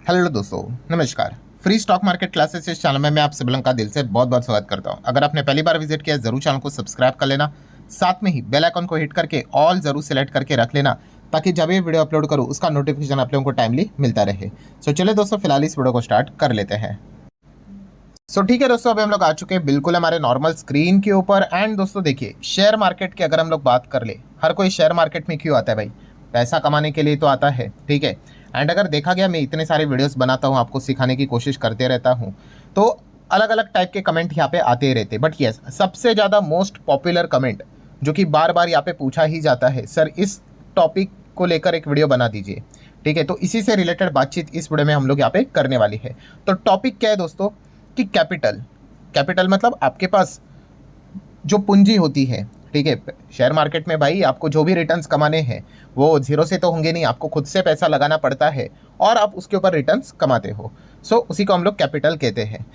Hello दोस्तों, नमस्कार। Free stock market classes इस चैनल में मैं आप सभी का दिल से बहुत बहुत स्वागत करता हूं। अगर आपने पहली बार विजिट किया जरूर चैनल को सब्सक्राइब कर लेना, साथ में ही बेल आइकन को हिट करके ऑल जरूर सेलेक्ट करके रख लेना, ताकि जब ये वीडियो अपलोड करूँ उसका नोटिफिकेशन आप लोगों को टाइमली मिलता रहे। सो चलिए दोस्तों, फिलहाल इस वीडियो को स्टार्ट कर लेते हैं। ठीक है दोस्तों, अभी हम लोग आ चुके हैं बिल्कुल हमारे नॉर्मल स्क्रीन के ऊपर। एंड दोस्तों देखिए, शेयर मार्केट की अगर हम लोग बात कर ले, हर कोई शेयर मार्केट में क्यों आता है भाई? पैसा कमाने के लिए तो आता है, ठीक है। एंड अगर देखा गया, मैं इतने सारे वीडियोस बनाता हूँ, आपको सिखाने की कोशिश करते रहता हूँ, तो अलग अलग टाइप के कमेंट यहाँ पे आते ही रहते। बट यस, सबसे ज़्यादा मोस्ट पॉपुलर कमेंट जो कि बार बार यहाँ पे पूछा ही जाता है, सर इस टॉपिक को लेकर एक वीडियो बना दीजिए, ठीक है। तो इसी से रिलेटेड बातचीत इस वीडियो में हम लोग यहाँ पे करने वाली है। तो टॉपिक क्या है दोस्तों कि कैपिटल। कैपिटल मतलब आपके पास जो पूंजी होती है, ठीक है। शेयर मार्केट में भाई आपको जो भी रिटर्न्स कमाने हैं वो जीरो से तो होंगे नहीं, आपको खुद से पैसा लगाना पड़ता है और आप उसके ऊपर रिटर्न्स कमाते हो। उसी को हम लोग कैपिटल कहते हैं।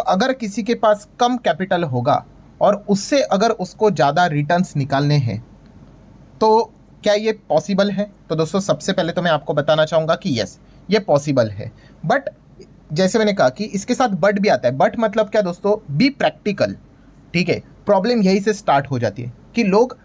अगर किसी के पास कम कैपिटल होगा और उससे अगर उसको ज़्यादा रिटर्न्स निकालने हैं तो क्या ये पॉसिबल है? तो दोस्तों सबसे पहले तो मैं आपको बताना चाहूँगा कि यस, ये पॉसिबल है। बट जैसे मैंने कहा कि इसके साथ बट भी आता है। बट मतलब क्या दोस्तों? बी प्रैक्टिकल, ठीक है। प्रॉब्लम यही से स्टार्ट हो जाती है कि लोग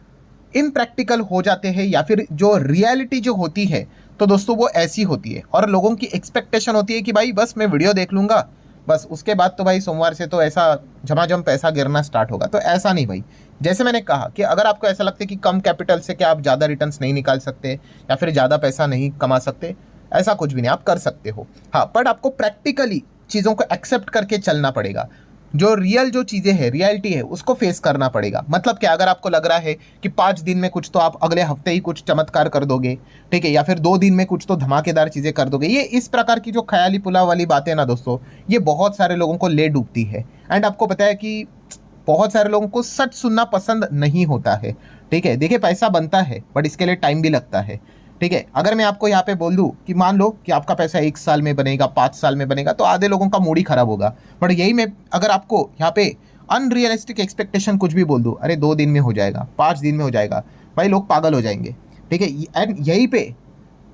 इम्प्रैक्टिकल हो जाते हैं, या फिर जो रियलिटी जो होती है तो दोस्तों वो ऐसी होती है, और लोगों की एक्सपेक्टेशन होती है कि भाई बस मैं वीडियो देख लूँगा, बस उसके बाद तो भाई सोमवार से तो ऐसा झमाझम पैसा गिरना स्टार्ट होगा। तो ऐसा नहीं भाई। जैसे मैंने कहा कि अगर आपको ऐसा लगता है कि कम कैपिटल से क्या आप ज़्यादा रिटर्न्स नहीं निकाल सकते या फिर ज़्यादा पैसा नहीं कमा सकते, ऐसा कुछ भी नहीं, आप कर सकते हो। हाँ, बट आपको प्रैक्टिकली चीज़ों को एक्सेप्ट करके चलना पड़ेगा। जो रियल जो चीज़ें हैं, रियलिटी है, उसको फेस करना पड़ेगा। मतलब क्या, अगर आपको लग रहा है कि 5 दिन में कुछ, तो आप अगले हफ्ते ही कुछ चमत्कार कर दोगे, ठीक है, या फिर 2 दिन में कुछ तो धमाकेदार चीज़ें कर दोगे। ये इस प्रकार की जो ख्याली पुलाव वाली बातें ना दोस्तों, ये बहुत सारे लोगों को ले डूबती है। एंड आपको पता है कि बहुत सारे लोगों को सच सुनना पसंद नहीं होता है, ठीक है। देखिए, पैसा बनता है बट इसके लिए टाइम भी लगता है, ठीक है। अगर मैं आपको यहाँ पे बोल दूँ कि मान लो कि आपका पैसा 1 साल में बनेगा, 5 साल में बनेगा, तो आधे लोगों का मूड ही खराब होगा। बट यही मैं अगर आपको यहाँ पे अनरियलिस्टिक एक्सपेक्टेशन कुछ भी बोल दूँ, अरे 2 दिन में हो जाएगा, 5 दिन में हो जाएगा, भाई लोग पागल हो जाएंगे, ठीक है। एंड यहीं पे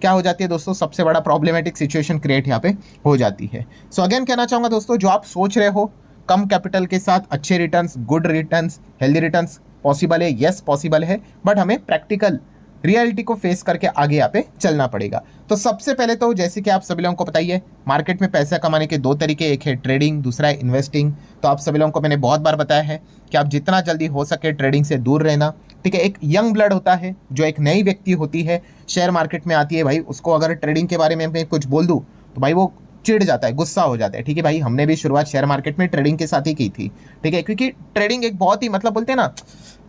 क्या हो जाती है दोस्तों, सबसे बड़ा प्रॉब्लमेटिक सिचुएशन क्रिएट यहाँ पे हो जाती है। अगेन कहना चाहूँगा दोस्तों, जो आप सोच रहे हो कम कैपिटल के साथ अच्छे returns, good returns, healthy returns possible है, यस पॉसिबल है। बट हमें प्रैक्टिकल रियलिटी को फेस करके आगे यहाँ पे चलना पड़ेगा। तो सबसे पहले तो जैसे कि आप सभी लोगों को पता ही है, मार्केट में पैसा कमाने के 2 तरीके, एक है ट्रेडिंग, दूसरा है इन्वेस्टिंग। तो आप सभी लोगों को मैंने बहुत बार बताया है कि आप जितना जल्दी हो सके ट्रेडिंग से दूर रहना, ठीक है। एक यंग ब्लड होता है, जो एक नई व्यक्ति होती है, शेयर मार्केट में आती है, भाई उसको अगर ट्रेडिंग के बारे में मैं कुछ बोल दूँ तो भाई वो चिढ़ जाता है, गुस्सा हो जाता है, ठीक है। भाई हमने भी शुरुआत शेयर मार्केट में ट्रेडिंग के साथ ही की थी, ठीक है। क्योंकि ट्रेडिंग एक बहुत ही, मतलब बोलते हैं ना,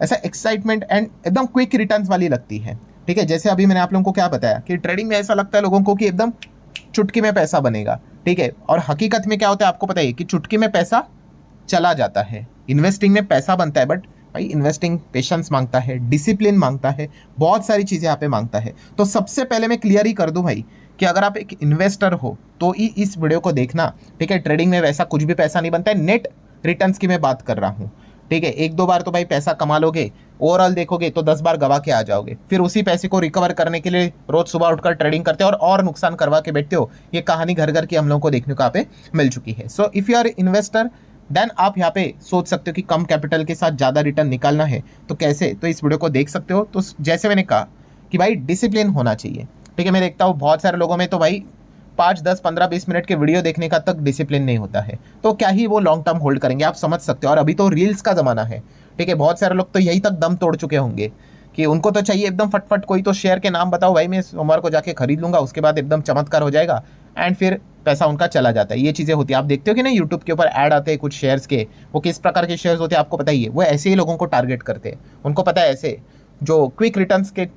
ऐसा एक्साइटमेंट एंड एकदम क्विक रिटर्न्स वाली लगती है, ठीक है। जैसे अभी मैंने आप लोगों को क्या बताया कि ट्रेडिंग में ऐसा लगता है लोगों को कि एकदम चुटकी में पैसा बनेगा, ठीक है। और हकीकत में क्या होता है आपको पता है कि चुटकी में पैसा चला जाता है। इन्वेस्टिंग में पैसा बनता है, बट भाई इन्वेस्टिंग पेशेंस मांगता है, डिसिप्लिन मांगता है, बहुत सारी चीज़ें यहाँ पे मांगता है। तो सबसे पहले मैं क्लियर ही कर दूं भाई कि अगर आप एक इन्वेस्टर हो तो ही इस वीडियो को देखना, ठीक है। ट्रेडिंग में वैसा कुछ भी पैसा नहीं बनता है, नेट रिटर्न्स की मैं बात कर रहा हूँ, ठीक है। 1-2 बार तो भाई पैसा कमा लोगे, ओवरऑल देखोगे तो 10 बार गवा के आ जाओगे। फिर उसी पैसे को रिकवर करने के लिए रोज सुबह उठकर ट्रेडिंग करते हो और नुकसान करवा के बैठते हो। ये कहानी घर घर की हम लोगों को देखने को यहाँ पे मिल चुकी है। So if you are investor, then आप यहाँ पे सोच सकते हो कि कम कैपिटल के साथ ज़्यादा रिटर्न निकालना है तो कैसे, तो इस वीडियो को देख सकते हो। तो जैसे मैंने कहा कि भाई डिसिप्लिन होना चाहिए, ठीक है। मैं देखता हूँ बहुत सारे लोगों में तो भाई 5, 10, 15, 20 मिनट के वीडियो देखने का तक डिसिप्लिन नहीं होता है, तो क्या ही वो लॉन्ग टर्म होल्ड करेंगे, आप समझ सकते हो। और अभी तो रील्स का ज़माना है, ठीक है। बहुत सारे लोग तो यही तक दम तोड़ चुके होंगे कि उनको तो चाहिए एकदम फटफट, कोई तो शेयर के नाम बताओ भाई, मैं सोमवार को जाके खरीद लूँगा, उसके बाद एकदम चमत्कार हो जाएगा, एंड फिर पैसा उनका चला जाता है। ये चीज़ें होती है, आप देखते हो कि नहीं, यूट्यूब के ऊपर ऐड आते हैं कुछ शेयर्स के, वो किस प्रकार के शेयर्स होते हैं आपको पता ही है। वो ऐसे ही लोगों को टारगेट करते हैं, उनको पता है ऐसे जो क्विक रिटर्न्स के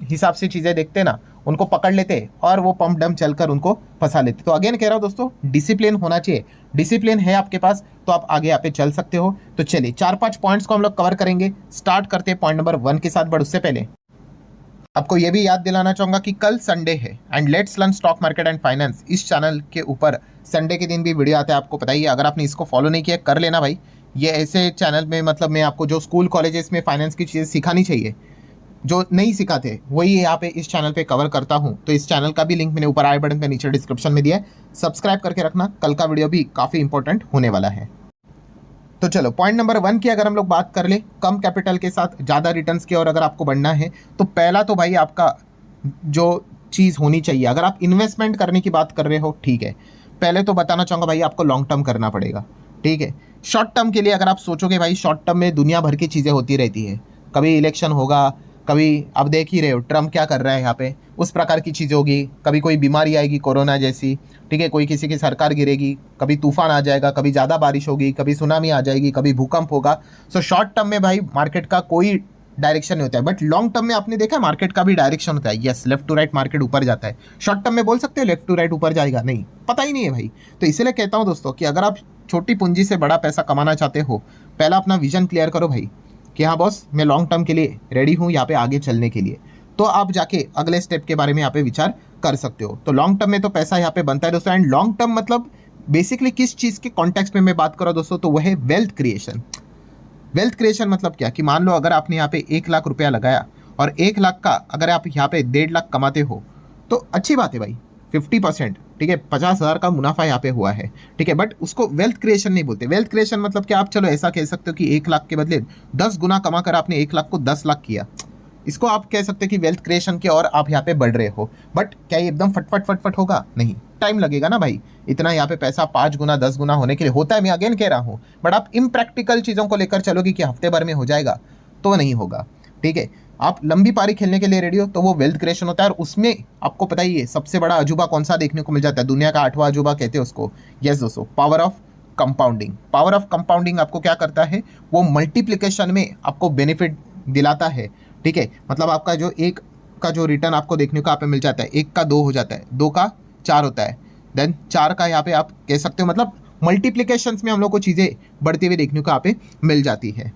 हिसाब से चीज़ें देखते ना, उनको पकड़ लेते और वो पंप डम चलकर उनको फंसा लेते। तो अगेन कह रहा हूँ दोस्तों, डिसिप्लिन होना चाहिए। डिसिप्लिन है आपके पास तो आप आगे यहाँ पे चल सकते हो। तो चलिए 4-5 पॉइंट्स को हम लोग कवर करेंगे। स्टार्ट करते हैं पॉइंट नंबर 1 के साथ। बट उससे पहले आपको ये भी याद दिलाना चाहूँगा कि कल संडे है and let's learn stock market and finance, इस चैनल के ऊपर संडे के दिन भी वीडियो आता है, आपको पता ही है। अगर आपने इसको फॉलो नहीं किया कर लेना भाई। ये ऐसे चैनल में, मतलब मैं आपको जो स्कूल कॉलेजेस में फाइनेंस की चीज़ें सिखानी चाहिए, जो नहीं सिखाते वही यहाँ पे इस चैनल पे कवर करता हूँ। तो इस चैनल का भी लिंक मैंने ऊपर आई बटन पे नीचे डिस्क्रिप्शन में दिया है, सब्सक्राइब करके रखना, कल का वीडियो भी काफ़ी इंपॉर्टेंट होने वाला है। तो चलो पॉइंट नंबर 1 की अगर हम लोग बात कर ले, कम कैपिटल के साथ ज़्यादा रिटर्न्स की और अगर आपको बढ़ना है तो पहला तो भाई आपका जो चीज़ होनी चाहिए, अगर आप इन्वेस्टमेंट करने की बात कर रहे हो, ठीक है, पहले तो बताना चाहूँगा भाई आपको लॉन्ग टर्म करना पड़ेगा। ठीक है, शॉर्ट टर्म के लिए अगर आप सोचोगे भाई, शॉर्ट टर्म में दुनिया भर की चीज़ें होती रहती है, कभी इलेक्शन होगा, कभी आप देख ही रहे हो ट्रम्प क्या कर रहा है यहाँ पे, उस प्रकार की चीज़ होगी, कभी कोई बीमारी आएगी कोरोना जैसी, ठीक है, कोई किसी की सरकार गिरेगी, कभी तूफान आ जाएगा, कभी ज़्यादा बारिश होगी, कभी सुनामी आ जाएगी, कभी भूकंप होगा। सो शॉर्ट टर्म में भाई मार्केट का कोई डायरेक्शन नहीं होता है, बट लॉन्ग टर्म में आपने देखा मार्केट का भी डायरेक्शन होता है। Yes, left to right market ऊपर जाता है। शॉर्ट टर्म में बोल सकते हैं लेफ्ट टू राइट ऊपर जाएगा, नहीं, पता ही नहीं है भाई। तो इसलिए कहता हूँ दोस्तों कि अगर आप छोटी पूंजी से बड़ा पैसा कमाना चाहते हो, पहला अपना विजन क्लियर करो भाई कि हाँ बॉस, मैं लॉन्ग टर्म के लिए रेडी हूँ यहाँ पे आगे चलने के लिए, तो आप जाके अगले स्टेप के बारे में यहाँ पे विचार कर सकते हो। तो लॉन्ग टर्म में तो पैसा यहाँ पे बनता है दोस्तों। एंड लॉन्ग टर्म मतलब बेसिकली किस चीज़ के कॉन्टेक्स्ट में मैं बात करूँ दोस्तों, तो वह है वेल्थ क्रिएशन। वेल्थ क्रिएशन मतलब क्या कि मान लो अगर आपने यहाँ पे 1 लाख रुपया लगाया और 1 लाख का अगर आप यहाँ पे 1.5 लाख कमाते हो तो अच्छी बात है भाई, 50%, ठीक है, 50,000 का मुनाफा यहाँ पे हुआ है, ठीक है, बट उसको वेल्थ क्रिएशन नहीं बोलते। वेल्थ क्रिएशन मतलब क्या, आप चलो ऐसा कह सकते हो कि 1 लाख के बदले 10 गुना कमा कर आपने 1 लाख को 10 लाख किया, इसको आप कह सकते हो कि वेल्थ क्रिएशन की और आप यहाँ पे बढ़ रहे हो। बट क्या ये एकदम फटफट फटफट होगा? नहीं, टाइम लगेगा ना भाई। इतना यहाँ पे पैसा 5 गुना 10 गुना होने के लिए होता है, मैं अगेन कह रहा हूँ, बट आप इम्प्रैक्टिकल चीज़ों को लेकर चलोगे कि हफ्ते भर में हो जाएगा, तो नहीं होगा। ठीक है, आप लंबी पारी खेलने के लिए रेडी हो तो वो वेल्थ क्रिएशन होता है। और उसमें आपको पता ही है सबसे बड़ा अजूबा कौन सा देखने को मिल जाता है, दुनिया का 8वां अजूबा कहते हैं उसको। यस दोस्तों, power of compounding. Power of compounding आपको क्या करता है, वो मल्टीप्लिकेशन में आपको बेनिफिट दिलाता है। ठीक है, मतलब आपका जो एक का जो रिटर्न आपको देखने को यहाँ पे मिल जाता है, 1 का 2 हो जाता है, 2 का 4 होता है, देन 4 का यहाँ पे आप कह सकते हो, मतलब मल्टीप्लिकेशंस में हम लोग को चीज़ें बढ़ती हुई देखने को यहाँ पे मिल जाती है।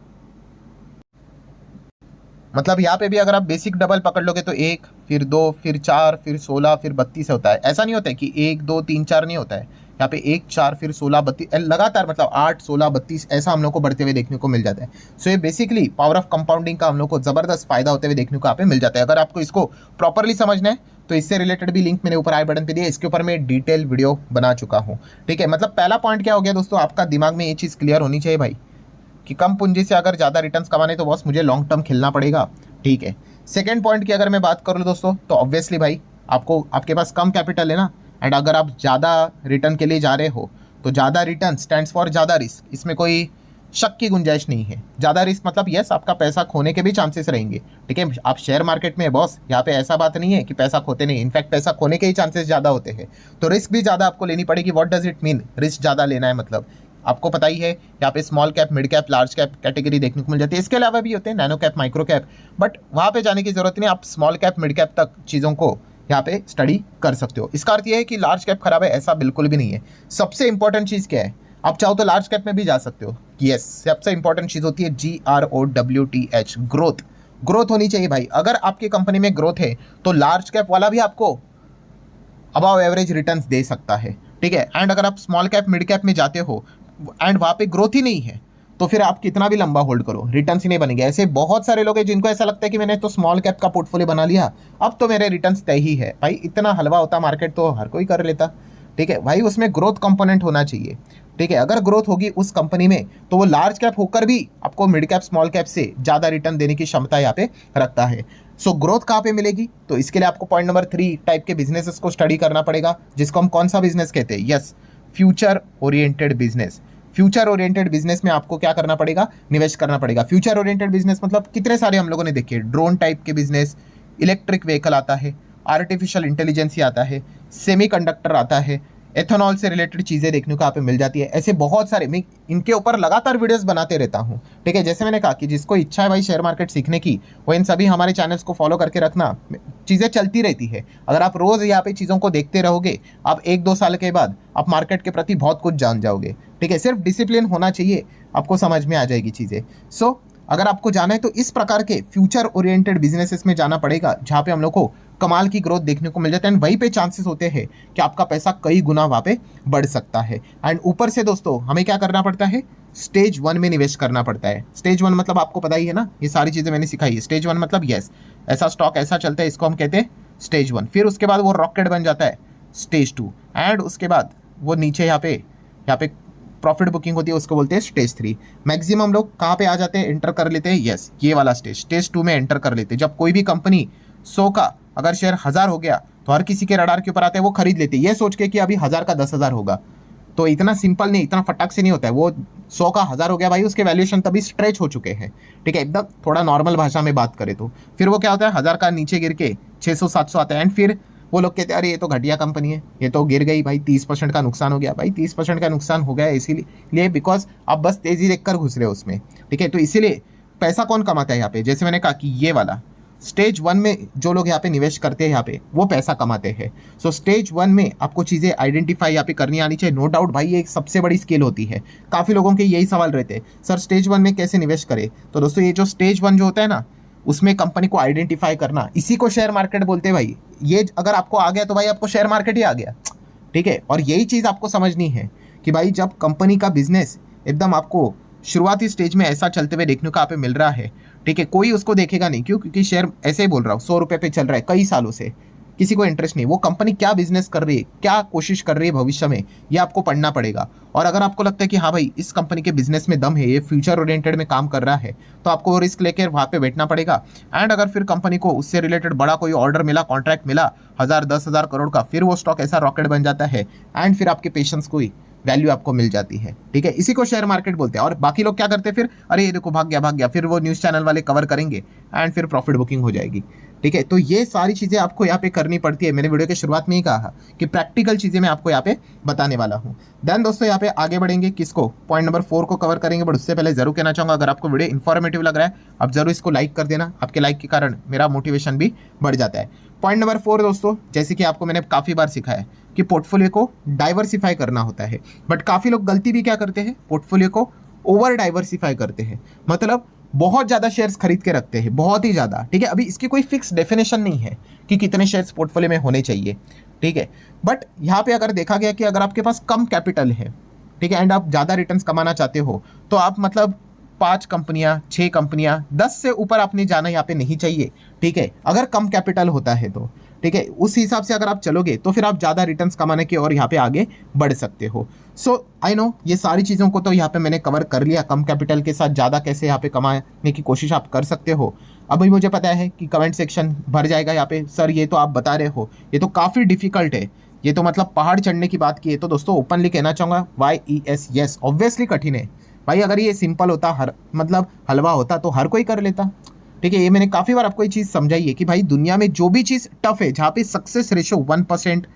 मतलब यहाँ पे भी अगर आप बेसिक डबल पकड़ लोगे तो 1 फिर 2 फिर 4 फिर 16 फिर 32 होता है। ऐसा नहीं होता है कि 1 2 3 4 नहीं होता है, यहाँ पे 1 4 फिर 16 32 लगातार, मतलब 8 16 32 ऐसा हम लोग को बढ़ते हुए देखने को मिल जाता है। सो ये बेसिकली पावर ऑफ कंपाउंडिंग का हम लोग को ज़बरदस्त फायदा होते हुए देखने को यहाँ पे मिल जाता है। अगर आपको इसको प्रॉपरली समझना है तो इससे रिलेटेड भी लिंक मैंने ऊपर आई बटन पे दिया, इसके ऊपर मैं डिटेल वीडियो बना चुका हूँ। ठीक है, मतलब पहला पॉइंट क्या हो गया दोस्तों, आपका दिमाग में ये चीज़ क्लियर होनी चाहिए भाई कि कम पूंजी से अगर ज़्यादा रिटर्न्स कमाने तो बॉस मुझे लॉन्ग टर्म खेलना पड़ेगा। ठीक है, सेकंड पॉइंट की अगर मैं बात करूँ दोस्तों, तो ऑब्वियसली भाई आपको, आपके पास कम कैपिटल है ना, एंड अगर आप ज़्यादा रिटर्न के लिए जा रहे हो तो ज़्यादा रिटर्न स्टैंड्स फॉर ज़्यादा रिस्क, इसमें कोई शक की गुंजाइश नहीं है। ज़्यादा रिस्क मतलब यस, आपका पैसा खोने के भी चांसेस रहेंगे। ठीक है, आप शेयर मार्केट में है बॉस, यहाँ पे ऐसा बात नहीं है कि पैसा खोते नहीं, इनफैक्ट पैसा खोने के ही चांसेस ज़्यादा होते हैं, तो रिस्क भी ज़्यादा आपको लेनी पड़ेगी। What does it mean, risk ज़्यादा लेना है मतलब आपको पता ही है, यहाँ पे small cap mid cap large cap category देखने को मिल जाती है, इसके अलावा भी होते हैं nano cap micro cap, but वहाँ पे जाने की जरूरत नहीं, आप स्मॉल कैप मिड कैप तक चीज़ों को यहाँ पे स्टडी कर सकते हो। इसका अर्थ ये है कि लार्ज कैप खराब है ऐसा बिल्कुल भी नहीं है। सबसे इंपॉर्टेंट चीज़ क्या है, आप चाहो तो लार्ज कैप में भी जा सकते हो। यस, सबसे इंपॉर्टेंट चीज़ होती है GROWTH, ग्रोथ। ग्रोथ होनी चाहिए भाई, अगर आपकी कंपनी में ग्रोथ है तो लार्ज कैप वाला भी आपको अबव एवरेज रिटर्न्स दे सकता है। ठीक है, एंड अगर आप स्मॉल कैप मिड कैप में जाते हो एंड वहाँ पे ग्रोथ ही नहीं है तो फिर आप कितना भी लंबा होल्ड करो, रिटर्न्स ही नहीं बनेंगे। ऐसे बहुत सारे लोग हैं जिनको ऐसा लगता है कि मैंने तो स्मॉल कैप का पोर्टफोलियो बना लिया, अब तो मेरे रिटर्न्स तय ही है। भाई इतना हलवा होता मार्केट तो हर कोई कर लेता। ठीक है भाई, उसमें ग्रोथ कंपोनेंट होना चाहिए। ठीक है, अगर ग्रोथ होगी उस कंपनी में तो वो लार्ज कैप होकर भी आपको मिड कैप स्मॉल कैप से ज़्यादा रिटर्न देने की क्षमता यहाँ पे रखता है। सो ग्रोथ कहाँ पे मिलेगी, तो इसके लिए आपको पॉइंट नंबर 3 टाइप के बिजनेसेस को स्टडी करना पड़ेगा, जिसको हम कौन सा बिजनेस कहते हैं, yes, future oriented business. Future oriented business में आपको क्या करना पड़ेगा, निवेश करना पड़ेगा। फ्यूचर ओरिएंटेड बिजनेस मतलब कितने सारे हम लोगों ने देखे, ड्रोन टाइप के बिजनेस, इलेक्ट्रिक व्हीकल आता है, आर्टिफिशियल इंटेलिजेंस आता है, सेमीकंडक्टर आता है, एथेनॉल से रिलेटेड चीज़ें देखने को यहाँ पे मिल जाती है। ऐसे बहुत सारे, मैं इनके ऊपर लगातार वीडियोस बनाते रहता हूँ। ठीक है, जैसे मैंने कहा कि जिसको इच्छा है भाई शेयर मार्केट सीखने की, वो इन सभी हमारे चैनल्स को फॉलो करके रखना, चीज़ें चलती रहती है। अगर आप रोज़ यहाँ पे चीज़ों को देखते रहोगे, आप 1-2 साल के बाद आप मार्केट के प्रति बहुत कुछ जान जाओगे। ठीक है, सिर्फ डिसिप्लिन होना चाहिए, आपको समझ में आ जाएगी चीज़ें। सो अगर आपको जाना है तो इस प्रकार के फ्यूचर ओरिएंटेड बिजनेसेस में जाना पड़ेगा, जहाँ पे हम लोग को कमाल की ग्रोथ देखने को मिल जाता है एंड वहीं पे चांसेस होते हैं कि आपका पैसा कई गुना वहाँ पे बढ़ सकता है। एंड ऊपर से दोस्तों हमें क्या करना पड़ता है, स्टेज 1 में निवेश करना पड़ता है। स्टेज 1 मतलब आपको पता ही है ना, ये सारी चीज़ें मैंने सिखाई है। स्टेज 1 मतलब यस, ऐसा स्टॉक ऐसा चलता है, इसको हम कहते हैं स्टेज 1। फिर उसके बाद वो रॉकेट बन जाता है स्टेज 2 एंड उसके बाद वो नीचे यहाँ पे प्रॉफिट बुकिंग होती है, उसको बोलते हैं स्टेज 3। मैक्सिमम लोग कहाँ पे आ जाते हैं, एंटर कर लेते हैं, यस ये वाला स्टेज 2 में एंटर कर लेते हैं। जब कोई भी कंपनी 100 का अगर शेयर 1000 हो गया तो हर किसी के रडार के ऊपर आता है, वो खरीद लेते हैं ये सोच के कि अभी 1000 का 10,000 होगा। तो इतना सिंपल नहीं, इतना फटाक से नहीं होता है। वो 100 का 1000 हो गया भाई, उसके वैल्यूएशन तभी स्ट्रेच हो चुके हैं, ठीक है, एकदम थोड़ा नॉर्मल भाषा में बात करें तो। फिर वो क्या होता है, 1000 का नीचे गिर के 600-700 आता है एंड फिर वो लोग कहते हैं अरे ये तो घटिया कंपनी है, ये तो गिर गई भाई, 30% का नुकसान हो गया। भाई 30% का नुकसान हो गया इसीलिए बिकॉज आप बस तेजी देखकर घुस रहे हो उसमें, ठीक है। तो इसीलिए पैसा कौन कमाता है यहाँ पे, जैसे मैंने कहा कि ये वाला स्टेज 1 में जो लोग यहाँ पे निवेश करते हैं यहाँ पे वो पैसा कमाते हैं। सो स्टेज 1 में आपको चीज़ें आइडेंटिफाई यहाँ पे करनी आनी चाहिए। नो डाउट भाई ये एक सबसे बड़ी स्किल होती है। काफ़ी लोगों के यही सवाल रहते हैं, सर स्टेज 1 में कैसे निवेश करें। तो दोस्तों ये जो स्टेज 1 जो होता है ना, उसमें कंपनी को आइडेंटिफाई करना, इसी को शेयर मार्केट बोलते हैं भाई। ये अगर आपको आ गया तो भाई आपको शेयर मार्केट ही आ गया, ठीक है। और यही चीज़ आपको समझनी है कि भाई जब कंपनी का बिजनेस एकदम आपको शुरुआती स्टेज में ऐसा चलते हुए देखने को आप मिल रहा है, ठीक है, कोई उसको देखेगा नहीं। क्यों? क्योंकि शेयर ऐसे ही बोल रहा हूँ 100 रुपये पे चल रहा है कई सालों से, किसी को इंटरेस्ट नहीं। वो कंपनी क्या बिजनेस कर रही है, क्या कोशिश कर रही है भविष्य में, ये आपको पढ़ना पड़ेगा। और अगर आपको लगता है कि हाँ भाई इस कंपनी के बिजनेस में दम है, ये फ्यूचर ओरिएंटेड में काम कर रहा है, तो आपको वो रिस्क लेकर वहाँ पे बैठना पड़ेगा। एंड अगर फिर कंपनी को उससे रिलेटेड बड़ा कोई ऑर्डर मिला, कॉन्ट्रैक्ट मिला 1000-10,000 करोड़ का, फिर वो स्टॉक ऐसा रॉकेट बन जाता है एंड फिर आपके पेशेंस को वैल्यू आपको मिल जाती है, ठीक है। इसी को शेयर मार्केट बोलते हैं। और बाकी लोग क्या करते हैं, फिर अरे ये देखो भाग गया, फिर वो न्यूज़ चैनल वाले कवर करेंगे एंड फिर प्रॉफिट बुकिंग हो जाएगी, ठीक है। तो ये सारी चीज़ें आपको यहाँ पे करनी पड़ती है। मैंने वीडियो के शुरुआत में ही कहा कि प्रैक्टिकल चीज़ें मैं आपको यहाँ पे बताने वाला हूँ। देन दोस्तों यहाँ पे आगे बढ़ेंगे, किसको, पॉइंट नंबर 4 को कवर करेंगे। बट उससे पहले जरूर कहना चाहूँगा, अगर आपको वीडियो इन्फॉर्मेटिव लग रहा है आप जरूर इसको लाइक कर देना, आपके लाइक के कारण मेरा मोटिवेशन भी बढ़ जाता है। पॉइंट नंबर 4 दोस्तों, जैसे कि आपको मैंने काफ़ी बार सिखाया कि पोर्टफोलियो को डाइवर्सिफाई करना होता है। बट काफ़ी लोग गलती भी क्या करते हैं, पोर्टफोलियो को ओवर डाइवर्सिफाई करते हैं, मतलब बहुत ज़्यादा शेयर्स खरीद के रखते हैं, बहुत ही ज़्यादा, ठीक है। अभी इसकी कोई फिक्स डेफिनेशन नहीं है कि कितने शेयर्स पोर्टफोलियो में होने चाहिए, ठीक है। बट यहाँ पे अगर देखा गया कि अगर आपके पास कम कैपिटल है, ठीक है, एंड आप ज़्यादा रिटर्न्स कमाना चाहते हो, तो आप मतलब 5 कंपनियां, 6 कंपनियां, 10 से ऊपर आपने जाना यहाँ पे नहीं चाहिए, ठीक है, अगर कम कैपिटल होता है तो, ठीक है। उस हिसाब से अगर आप चलोगे तो फिर आप ज़्यादा रिटर्न्स कमाने की और यहाँ पे आगे बढ़ सकते हो। सो आई नो ये सारी चीज़ों को तो यहाँ पे मैंने कवर कर लिया, कम कैपिटल के साथ ज़्यादा कैसे यहाँ पे कमाने की कोशिश आप कर सकते हो। अभी मुझे पता है कि कमेंट सेक्शन भर जाएगा यहाँ पे, सर ये तो आप बता रहे हो, ये तो काफ़ी डिफिकल्ट है, ये तो मतलब पहाड़ चढ़ने की बात की है। तो दोस्तों ओपनली कहना चाहूँगा YES, यस ऑब्वियसली कठिन है भाई। अगर ये सिंपल होता, हर मतलब हलवा होता तो हर कोई कर लेता, ठीक है। ये मैंने काफ़ी बार आपको ये चीज़ समझाई है कि भाई दुनिया में जो भी चीज़ टफ है, जहाँ पे सक्सेस रेशो 1%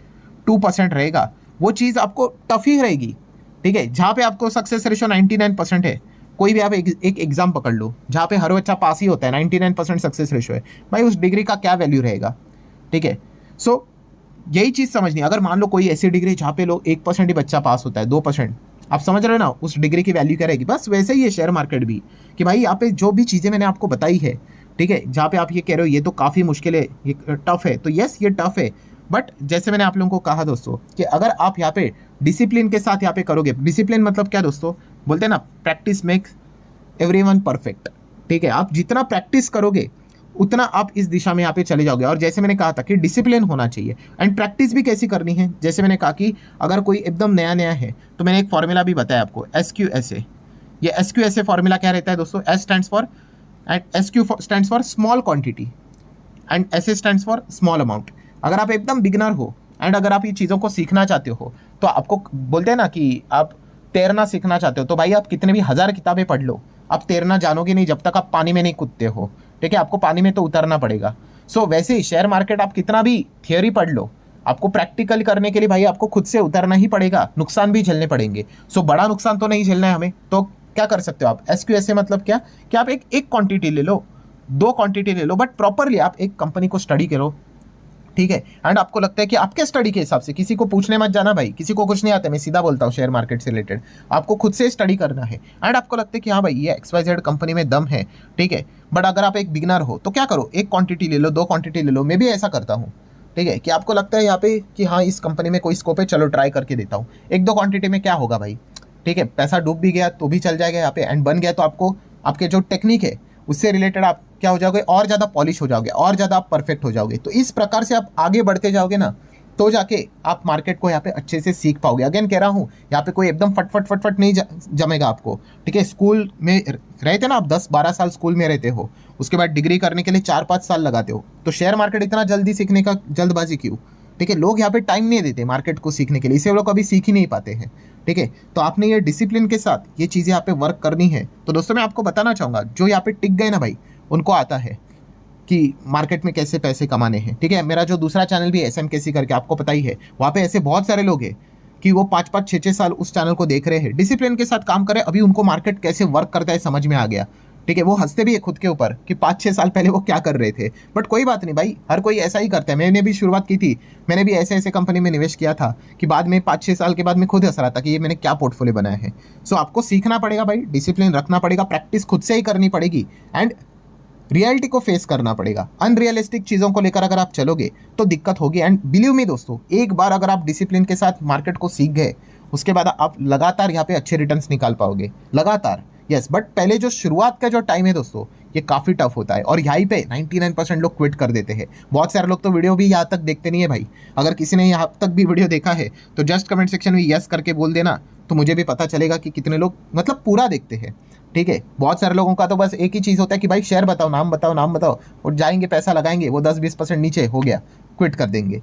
2% रहेगा, वो चीज़ आपको टफ ही रहेगी, ठीक है। जहाँ पे आपको सक्सेस रेशो 99% है, कोई भी आप एक एग्जाम पकड़ लो जहाँ पे हर बच्चा पास ही होता है, 99% सक्सेस रेशो है, भाई उस डिग्री का क्या वैल्यू रहेगा, ठीक है। सो यही चीज़ समझनी। अगर मान लो कोई ऐसी डिग्री जहाँ पे लोग 1% ही बच्चा पास होता है, 2%, आप समझ रहे हो ना, उस डिग्री की वैल्यू क्या रहेगी। बस वैसे ही है शेयर मार्केट भी, कि भाई यहाँ पे जो भी चीज़ें मैंने आपको बताई है, ठीक है, जहाँ पे आप ये कह रहे हो ये तो काफ़ी मुश्किल है, ये टफ है, तो यस ये टफ है। बट जैसे मैंने आप लोगों को कहा दोस्तों कि अगर आप यहाँ पे डिसिप्लिन के साथ यहाँ पे करोगे, डिसिप्लिन मतलब क्या दोस्तों, बोलते हैं ना प्रैक्टिस मेक्स एवरीवन परफेक्ट, ठीक है। आप जितना प्रैक्टिस करोगे उतना आप इस दिशा में यहाँ पे चले जाओगे। और जैसे मैंने कहा था कि डिसिप्लिन होना चाहिए, एंड प्रैक्टिस भी कैसी करनी है, जैसे मैंने कहा कि अगर कोई एकदम नया नया है तो मैंने एक फॉर्मूला भी बताया आपको, SQSA। ये SQSA फॉर्मूला क्या रहता है दोस्तों, S stands for and SQ stands for small quantity and SA stands for small amount. अगर आप एकदम बिगिनर हो एंड अगर आप ये चीज़ों को सीखना चाहते हो, तो आपको बोलते हैं ना कि आप तैरना सीखना चाहते हो, तो भाई आप कितने भी 1000 किताबें पढ़ लो, आप तैरना जानोगे नहीं जब तक आप पानी में नहीं कूदते हो, ठीक है। आपको पानी में तो उतरना पड़ेगा। सो वैसे ही शेयर मार्केट आप कितना भी थियोरी पढ़ लो, आपको प्रैक्टिकल करने के लिए भाई आपको खुद से उतरना ही पड़ेगा, नुकसान भी झेलने पड़ेंगे। सो बड़ा नुकसान तो नहीं झेलना है हमें, तो क्या कर सकते हो आप, SQSA मतलब क्या कि आप एक क्वांटिटी ले लो, 2 क्वांटिटी ले लो, बट प्रॉपरली आप एक कंपनी को स्टडी करो, ठीक है। एंड आपको लगता है कि आपके स्टडी के हिसाब से, किसी को पूछने मत जाना भाई, किसी को कुछ नहीं आता, मैं सीधा बोलता हूँ शेयर मार्केट से रिलेटेड, आपको खुद से स्टडी करना है। एंड आपको लगता है कि हाँ भाई ये XYZ कंपनी में दम है, ठीक है। बट अगर आप एक बिगिनर हो तो क्या करो, एक क्वांटिटी ले लो, 2 क्वांटिटी ले लो, मैं भी ऐसा करता हूँ, ठीक है। कि आपको लगता है यहाँ पे कि हाँ इस कंपनी में कोई स्कोप है, चलो ट्राई करके देता हूँ। 1-2 क्वांटिटी में क्या होगा भाई, ठीक है, पैसा डूब भी गया तो भी चल जाएगा यहाँ पे, एंड बन गया तो आपको आपके जो टेक्निक है उससे रिलेटेड आप क्या हो जाओगे, और ज़्यादा पॉलिश हो जाओगे, और ज़्यादा आप परफेक्ट हो जाओगे। तो इस प्रकार से आप आगे बढ़ते जाओगे ना, तो जाके आप मार्केट को यहाँ पे अच्छे से सीख पाओगे। अगेन कह रहा हूँ, यहाँ पे कोई एकदम फट नहीं जमेगा आपको, ठीक है। स्कूल में रहते ना आप 10-12 साल स्कूल में रहते हो, उसके बाद डिग्री करने के लिए 4-5 साल लगाते हो, तो शेयर मार्केट इतना जल्दी सीखने का जल्दबाजी क्यों, ठीक है। लोग यहाँ पे टाइम नहीं देते मार्केट को सीखने के लिए, इसे वो लोग कभी सीख ही नहीं पाते हैं, ठीक है। तो आपने ये डिसिप्लिन के साथ ये चीज़ें यहाँ पे वर्क करनी है। तो दोस्तों मैं आपको बताना चाहूँगा, जो यहाँ पे टिक गए ना भाई, उनको आता है कि मार्केट में कैसे पैसे कमाने हैं, ठीक है। मेरा जो दूसरा चैनल भी है SMKC करके, आपको पता ही है, वहाँ पे ऐसे बहुत सारे लोग हैं कि वो 5-5, 6-6 साल उस चैनल को देख रहे हैं, डिसिप्लिन के साथ काम करे, अभी उनको मार्केट कैसे वर्क करता है समझ में आ गया, ठीक है। वो हंसते भी है खुद के ऊपर कि 5-6 साल पहले वो क्या कर रहे थे, बट कोई बात नहीं भाई, हर कोई ऐसा ही करता है। मैंने भी शुरुआत की थी, मैंने भी ऐसे कंपनी में निवेश किया था कि बाद में 5-6 साल के बाद मैं खुद हंस रहा था कि ये मैंने क्या पोर्टफोलियो बनाया है। सो आपको सीखना पड़ेगा भाई, डिसिप्लिन रखना पड़ेगा, प्रैक्टिस खुद से ही करनी पड़ेगी, एंड रियलिटी को फेस करना पड़ेगा। अनरियलिस्टिक चीज़ों को लेकर अगर आप चलोगे तो दिक्कत होगी। एंड बिलीव मी दोस्तों, एक बार अगर आप डिसिप्लिन के साथ मार्केट को सीख गए, उसके बाद आप लगातार यहाँ पे अच्छे रिटर्न्स निकाल पाओगे, लगातार। यस, बट पहले जो शुरुआत का जो टाइम है दोस्तों, ये काफ़ी टफ होता है, और यहीं पे 99% लोग क्विट कर देते हैं। बहुत सारे लोग तो वीडियो भी यहाँ तक देखते नहीं है भाई। अगर किसी ने यहाँ तक भी वीडियो देखा है तो जस्ट कमेंट सेक्शन में यस करके बोल देना, तो मुझे भी पता चलेगा कि कितने लोग मतलब पूरा देखते हैं, ठीक है। बहुत सारे लोगों का तो बस एक ही चीज़ होता है कि भाई शेयर बताओ, नाम बताओ, नाम बताओ, और जाएंगे पैसा लगाएंगे, वो 10-20% नीचे हो गया, क्विट कर देंगे।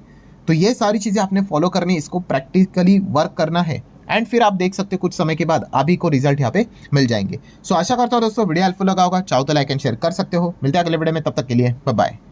तो ये सारी चीज़ें आपने फॉलो करनी, इसको प्रैक्टिकली वर्क करना है, एंड फिर आप देख सकते हो कुछ समय के बाद आप ही को रिजल्ट यहाँ पे मिल जाएंगे। सो आशा करता हूँ दोस्तों वीडियो हेल्पफुल लगा होगा, चाहो तो लाइक एंड शेयर कर सकते हो। मिलते हैं अगले वीडियो में, तब तक के लिए बाय बाय।